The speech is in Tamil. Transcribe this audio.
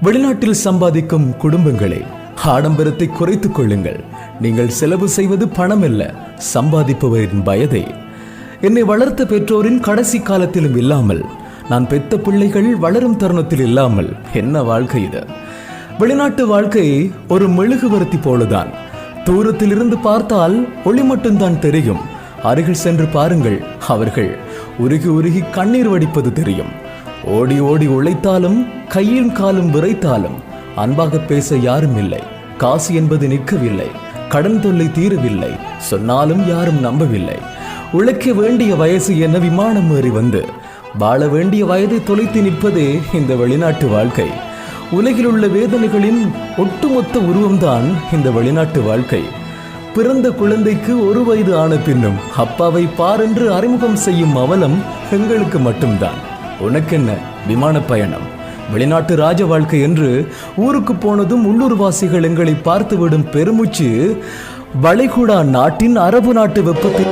வெளிநாட்டில் சம்பாதிக்கும் குடும்பங்களே, ஆடம்பரத்தை குறைத்துக் கொள்ளுங்கள். நீங்கள் செலவு செய்வது பணம் அல்ல, சம்பாதிப்பவரின் வயதே. என்னை வளர்த்த பெற்றோரின் கடைசி காலத்திலும் இல்லாமல், நான் பெத்த பிள்ளைகள் வளரும் தருணத்தில் இல்லாமல் என்ன வாழ்க்கை இது? வெளிநாட்டு வாழ்க்கை ஒரு மெழுகுவர்த்தி போலதான். தூரத்தில் இருந்து பார்த்தால் ஒளி மட்டும்தான் தெரியும். அருகில் சென்று பாருங்கள், அவர்கள் உருகி உருகி கண்ணீர் வடிப்பது தெரியும். ஓடி ஓடி உழைத்தாலும் கையும் காலும் விரைத்தாலும் அன்பாக பேச யாரும் இல்லை. காசு என்பது நிற்கவில்லை, கடன் தொல்லை தீரவில்லை, சொன்னாலும் யாரும் நம்பவில்லை. உழைக்க வேண்டிய வயசு என விமானம் ஏறி வந்து வாழ வேண்டிய வயதை தொலைத்து நிற்பதே இந்த வெளிநாட்டு வாழ்க்கை. உலகில் உள்ள வேதனைகளின் ஒட்டுமொத்த உருவம்தான் இந்த வெளிநாட்டு வாழ்க்கை. பிறந்த குழந்தைக்கு 1 வயது ஆன பின்னும் அப்பாவை பாரென்று அறிமுகம் செய்யும் அவலம் எங்களுக்கு மட்டும்தான். உனக்கென்ன விமான பயணம், வெளிநாட்டு ராஜ வாழ்க்கை என்று ஊருக்கு போனதும் உள்ளூர்வாசிகள் எங்களை பார்த்துவிடும் பெருமூச்சு வளைகுடா நாட்டின் அரபு நாட்டு வெப்பத்தை